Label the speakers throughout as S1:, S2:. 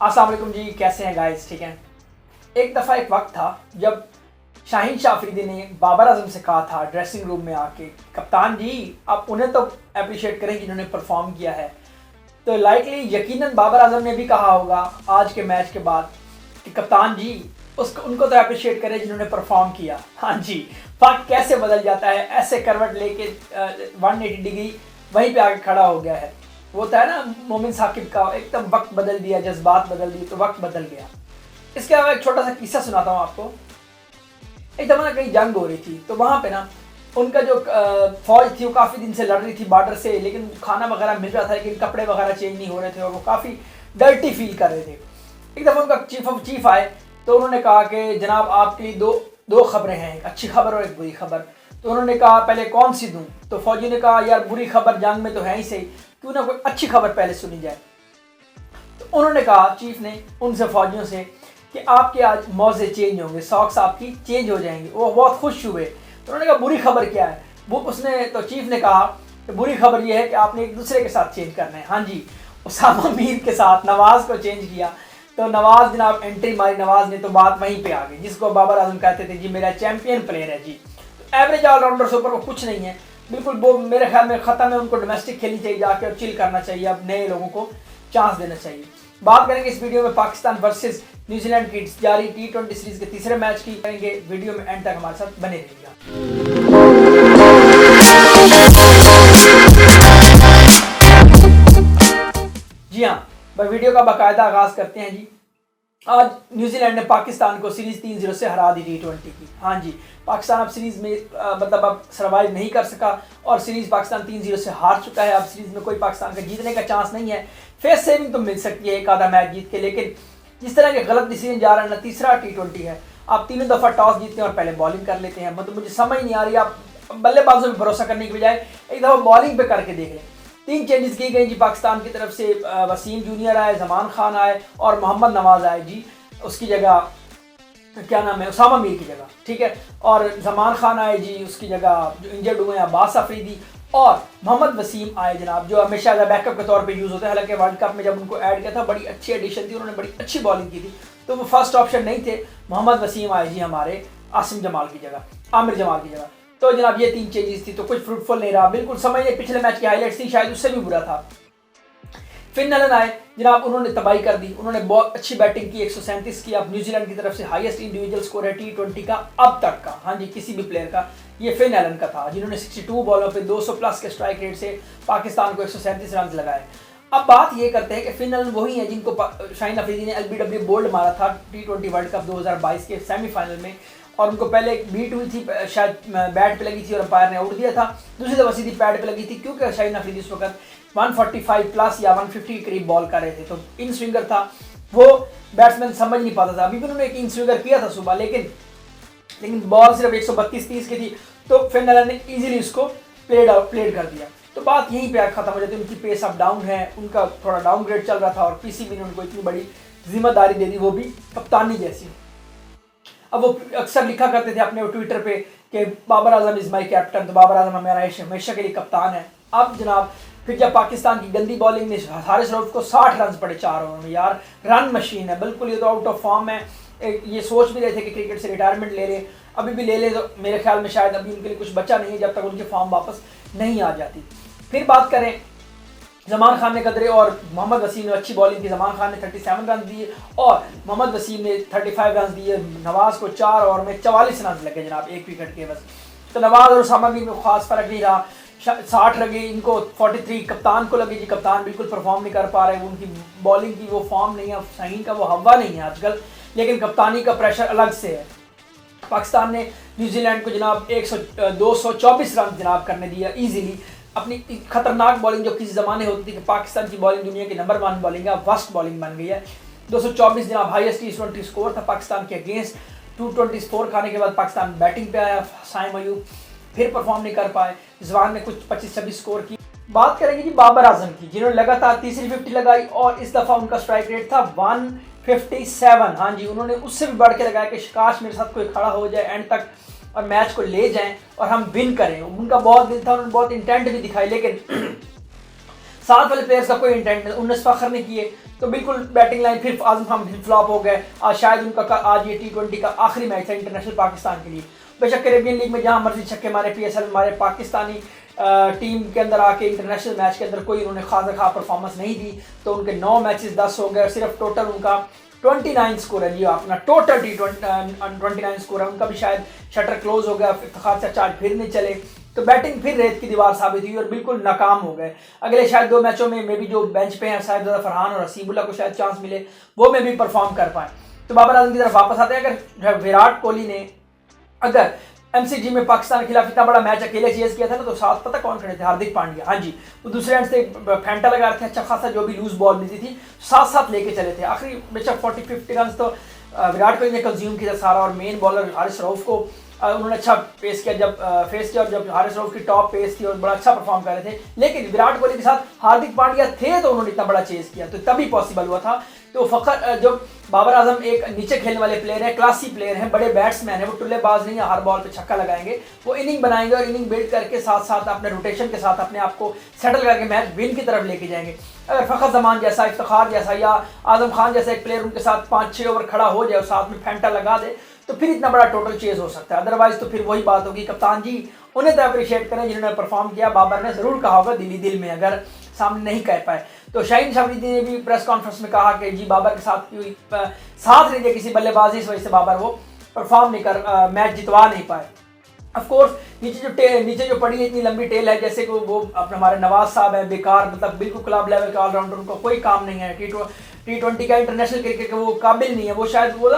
S1: अस्सलाम वालेकुम जी, कैसे हैं गाइस? ठीक हैं। एक दफ़ा एक वक्त था जब शाहीन शाह अफरीदी ने बाबर आजम से कहा था ड्रेसिंग रूम में आके, कप्तान जी आप उन्हें तो अप्रिशिएट करें जिन्होंने परफॉर्म किया है। तो लाइकली यकीनन बाबर आजम ने भी कहा होगा आज के मैच के बाद कि कप्तान जी उनको तो अप्रिशिएट करें जिन्होंने परफॉर्म किया। हाँ जी, वक्त कैसे बदल जाता है, ऐसे करवट लेके 180 डिग्री वहीं पे आके खड़ा हो गया है। वो होता है ना मोमिन साकिब का, एकदम वक्त बदल दिया, जज्बात बदल दिए तो वक्त बदल गया। इसके अलावा एक छोटा सा किस्सा सुनाता हूँ आपको। एक दफा ना कहीं जंग हो रही थी, तो वहाँ पे ना उनका जो फौज थी वो काफ़ी दिन से लड़ रही थी बॉर्डर से, लेकिन खाना वगैरह मिल रहा था लेकिन कपड़े वगैरह चेंज नहीं हो रहे थे और वो काफ़ी डर्टी फील कर रहे थे। एक दफ़ा उनका चीफ ऑफ चीफ आए तो उन्होंने कहा कि जनाब आपके लिए दो खबरें हैं, एक अच्छी खबर और एक बुरी खबर। तो उन्होंने कहा पहले कौन सी दूँ? तो फौजी ने कहा यार बुरी खबर जंग में तो है ही सही, क्यों ना कोई अच्छी खबर पहले सुनी जाए। तो उन्होंने कहा, चीफ ने उनसे फौजियों से, कि आपके आज मौजे चेंज होंगे, सॉक्स आपकी चेंज हो जाएंगे। वो बहुत खुश हुए। तो उन्होंने कहा बुरी खबर क्या है? तो चीफ ने कहा कि बुरी खबर यह है कि आपने एक दूसरे के साथ चेंज करना है। हाँ जी, उसामा मीर के साथ नवाज को चेंज किया। तो नवाज जनाब एंट्री मारी नवाज ने, तो बात वहीं पे आ गई जिसको बाबर आजम कहते थे जी मेरा चैंपियन प्लेयर है जी। तो एवरेज ऑलराउंडर से ऊपर वो कुछ नहीं है बिल्कुल। वो मेरे ख्याल में ख़त्म है, उनको डोमेस्टिक खेलनी चाहिए जाके और चिल करना चाहिए, अब नए लोगों को चांस देना चाहिए। बात करेंगे इस वीडियो में पाकिस्तान वर्सेस न्यूजीलैंड की जारी T20 सीरीज के तीसरे मैच की करेंगे। वीडियो में एंड तक हमारे साथ बने रहिएगा। जी हाँ, वीडियो का बाकायदा आगाज करते हैं जी। आज न्यूजीलैंड ने पाकिस्तान को सीरीज 3-0 से हरा दी T20 की। हाँ जी, पाकिस्तान अब सीरीज में मतलब अब सर्वाइव नहीं कर सका और सीरीज पाकिस्तान 3-0 से हार चुका है। अब सीरीज में कोई पाकिस्तान का जीतने का चांस नहीं है। फेस सेविंग तो मिल सकती है एक आधा मैच जीत के, लेकिन जिस तरह के गलत डिसीजन जा रहा है ना, तीसरा T20 है, आप तीनों दफ़ा टॉस जीतते हैं और पहले बॉलिंग कर लेते हैं। मतलब मुझे समझ नहीं आ रही, आप बल्लेबाजों पर भरोसा करने की बजाय एक दफ़ा बॉलिंग पे करके देख लें। 3 चेंजेस की गई जी पाकिस्तान की तरफ से। वसीम जूनियर आए, जमान खान आए और मोहम्मद नवाज आए जी, उसकी जगह क्या नाम है, उसामा मीर की जगह, ठीक है। और जमान खान आए जी, उसकी जगह जो इंजर्ड हुए हैं अब्बास अफरीदी, और मोहम्मद वसीम आए जनाब, जो हमेशा बैकअप के तौर पे यूज़ होते हैं। हालांकि वर्ल्ड कप में जब उनको ऐड किया था बड़ी अच्छी एडिशन थी, उन्होंने बड़ी अच्छी बॉलिंग की थी, तो वो फर्स्ट ऑप्शन नहीं थे। मोहम्मद वसीम आए जी हमारे आसिम जमाल की जगह, आमिर जमाल की जगह। तो जनाब ये 3 चेंजेस थी, तो कुछ फ्रूटफुल नहीं रहा, बिल्कुल समझ नहीं। पिछले मैच की हाईलाइट्स थी, शायद उससे भी बुरा था। फिन नलन आए जनाब, उन्होंने तबाही कर दी, उन्होंने बहुत अच्छी बैटिंग की, 137 की। अब न्यूजीलैंड की तरफ से हाईएस्ट इंडिविजुअल स्कोर है T20 का अब तक का। हाँ जी, किसी भी प्लेयर का, ये फिन नलन का था, जिन्होंने 62 बॉलों पे 200 प्लस के स्ट्राइक रेट से पाकिस्तान को 137 रन लगाए। अब बात ये करते हैं कि फिन नलन वही है जिनको शाहीन अफरीदी ने LBW बोल्ड मारा था T20 वर्ल्ड कप 2022 के सेमीफाइनल में, और उनको पहले एक बीट हुई थी, शायद बैट पे लगी थी और अंपायर ने आउट दिया था। दूसरी दफा सीधी पैड पे लगी थी, क्योंकि शाहीन अफरीदी उस वक्त 145 प्लस या 150 के करीब बॉल कर रहे थे, तो इन स्विंगर था, वो बैट्समैन समझ नहीं पाता था। अभी भी उन्होंने एक इन स्विंगर किया था सुबह, लेकिन बॉल सिर्फ 132-30 की थी, तो फिन नलन ने ईजिली उसको प्लेड कर दिया। तो बात यहीं पे खत्म हो जाती है। उनकी पेस अप डाउन है, उनका थोड़ा डाउनग्रेड चल रहा था, और पीसीबी ने उनको इतनी बड़ी जिम्मेदारी दे दी, वो भी कप्तानी जैसी। अब वो अक्सर लिखा करते थे अपने ट्विटर पे कि Babar Azam is my captain, तो बाबर आजम हमारा हमेशा के लिए कप्तान है। अब जनाब फिर जब पाकिस्तान की गंदी बॉलिंग ने हारिस रऊफ को 60 रन पड़े 4 ओवर में, यार रन मशीन है बिल्कुल, ये तो आउट ऑफ फॉर्म है। ये सोच भी रहे थे कि क्रिकेट से रिटायरमेंट ले ले, अभी भी ले ले, तो मेरे ख्याल में शायद अभी उनके लिए कुछ बचा नहीं है जब तक उनकी फॉर्म वापस नहीं आ जाती। फिर बात करें जमान खान ने कदरे और मोहम्मद वसीम ने अच्छी बॉलिंग की। जमान खान ने 37 रन दिए और मोहम्मद वसीम ने 35 रन दिए। नवाज को 4 ओवर में 44 रन लगे जनाब, एक विकेट के बस। तो नवाज और उसामा मीर में खास फर्क नहीं रहा, 60 लगे इनको, 43 कप्तान को लगे जी। कप्तान बिल्कुल परफॉर्म नहीं कर पा रहे, उनकी बॉलिंग की वो फॉर्म नहीं है, शाहीन का वो हवा नहीं है आजकल, लेकिन कप्तानी का प्रेशर अलग से है। पाकिस्तान ने न्यूजीलैंड को जनाब 224 रन जनाब करने दिया ईजिली। अपनी खतरनाक बॉलिंग जो किसी ज़माने होती थी कि पाकिस्तान की बॉलिंग दुनिया की नंबर 1 बॉलिंग है, वर्स्ट बॉलिंग बन गई है। 224 जनाब हाईएस्ट T20 स्कोर था पाकिस्तान के अगेंस्ट। 224 खाने के बाद पाकिस्तान बैटिंग पे आया, साइम अयूब फिर परफॉर्म नहीं कर पाए, जवान ने कुछ 25-26 स्कोर की। बात करेंगे जी बाबर आजम की, जिन्होंने लगातार तीसरी 50 लगाई और इस दफ़ा उनका स्ट्राइक रेट था 157। हाँ जी, उन्होंने उससे भी बढ़ के लगाया कि काश मेरे साथ कोई खड़ा हो जाए एंड तक और मैच को ले जाएं और हम विन करें। उनका बहुत दिल था, उन्होंने बहुत इंटेंट भी दिखाई, लेकिन साथ वाले प्लेयर्स का कोई इंटेंट नहीं। 19 फखर ने किए, तो बिल्कुल बैटिंग लाइन फिर आजम खान फ्लॉप हो गए। आज शायद उनका आज ये T20 का आखिरी मैच है इंटरनेशनल पाकिस्तान के लिए। बेशक कैरेबियन लीग में जहां मर्जी छक्के मारे, PSL हमारे पाकिस्तानी टीम के अंदर आके इंटरनेशनल मैच के अंदर कोई उन्होंने खासा परफॉर्मेंस नहीं दी, तो उनके 9 मैचेस 10 हो गए। सिर्फ टोटल उनका 29 स्कोर है जी, अपना टोटल T29 स्कोर है उनका भी। शायद शटर क्लोज हो गया, इफ्तिखार से चार्ज फिर नहीं चले, तो बैटिंग फिर रेत की दीवार साबित हुई और बिल्कुल नाकाम हो गए। अगले शायद 2 मैचों में मे भी जो बेंच पे हैं शायद फरहान और हसीबुल्ला को शायद चांस मिले, वो में भी परफॉर्म कर पाए। तो बाबर आजम की तरफ वापस आते हैं। अगर विराट कोहली ने अगर MCG में पाकिस्तान के खिलाफ इतना बड़ा मैच अकेले चेज किया था ना, तो साथ पता कौन खड़े थे? हार्दिक पांड्या। हाँ जी, वो दूसरे एंड से फैंटा लगा रहे थे, अच्छा खासा जो भी लूज बॉल मिलती थी साथ साथ लेके चले थे। आखिरी बेशक 40-50 रन तो विराट कोहली ने कंज्यूम किया सारा, और मेन बॉलर हारिस रऊफ को उन्होंने अच्छा पेस किया जब फेस किया, और जब हारिस रऊफ की टॉप पेस थी और बड़ा अच्छा परफॉर्म कर रहे थे। लेकिन विराट कोहली के साथ हार्दिक पांड्या थे तो उन्होंने इतना बड़ा चेज किया, तो तभी पॉसिबल हुआ था। तो फखर जो बाबर आजम एक नीचे खेलने वाले प्लेयर है, क्लासी प्लेयर हैं, बड़े बैट्समैन है, वो टुल्लेबाज नहीं है, हर बॉल पे छक्का लगाएंगे, वो इनिंग बनाएंगे और इनिंग बिल्ड करके साथ साथ अपने रोटेशन के साथ अपने आप को सेटल करके मैच विन की तरफ लेके जाएंगे। अगर फखर जमान जैसा, इफ्तिखार जैसा या आजम खान जैसा एक प्लेयर उनके साथ 5-6 ओवर खड़ा हो जाए और साथ में फैंटा लगा दे, तो फिर इतना बड़ा टोटल चेज हो सकता है। अदरवाइज तो फिर वही बात होगी, कप्तान जी उन्हें तो अप्रिशिएट करें जिन्होंने परफॉर्म किया। बाबर ने जरूर कहा होगा दिल में, अगर सामने नहीं कह पाए। तो शाहीन अफरीदी ने भी प्रेस कॉन्फ्रेंस में कहा कि जी बाबर के साथ कोई साथ नहीं दिया किसी बल्लेबाजी, इस वजह से बाबर वो परफॉर्म नहीं कर मैच जितवा नहीं पाए। ऑफ कोर्स नीचे जो पड़ी है इतनी लंबी टेल है, जैसे कि वो अपने हमारे नवाज साहब है, बेकार, मतलब बिल्कुल क्लब लेवल का ऑलराउंडर, उनको कोई काम नहीं है। T20 का इंटरनेशनल क्रिकेट का वो काबिल नहीं है, वो शायद वो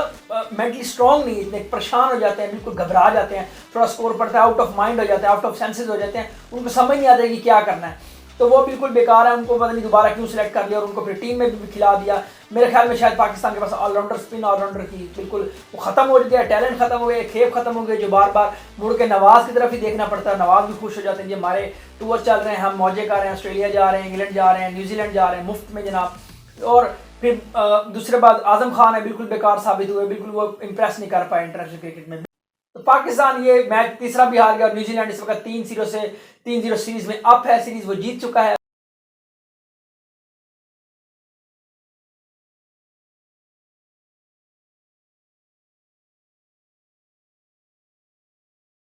S1: मेंटली स्ट्रांग नहीं, इतने परेशान हो जाते हैं, बिल्कुल घबरा जाते हैं, थोड़ा स्कोर पड़ता है, आउट ऑफ माइंड हो जाते हैं, आउट ऑफ सेंसेस हो जाते हैं, उनको समझ नहीं आता कि क्या करना है। तो वो बिल्कुल बेकार है, उनको पता नहीं दोबारा क्यों सिलेक्ट कर लिया और उनको फिर टीम में भी खिला दिया। मेरे ख्याल में शायद पाकिस्तान के पास ऑलराउंडर, स्पिन ऑलराउंडर की बिल्कुल वो खत्म हो गया, टैलेंट खत्म हो गया, खेप खत्म हो गई, जो बार बार मुड़ के नवाज की तरफ ही देखना पड़ता है। नवाज भी खुश हो जाते हैं, जी हमारे टूर चल रहे हैं, हम मौजे कर रहे हैं, ऑस्ट्रेलिया जा रहे हैं, इंग्लैंड जा रहे हैं, न्यूजीलैंड जा रहे हैं मुफ्त में जनाब। और फिर दूसरे बाद आजम खान है, बिल्कुल बेकार साबित हुए, बिल्कुल वो इंप्रेस नहीं कर पाए इंटरनेशनल क्रिकेट में। तो पाकिस्तान ये मैच तीसरा भी हार गया और न्यूजीलैंड इस वक्त 3-0 सीरीज में अप है, सीरीज वो जीत चुका है।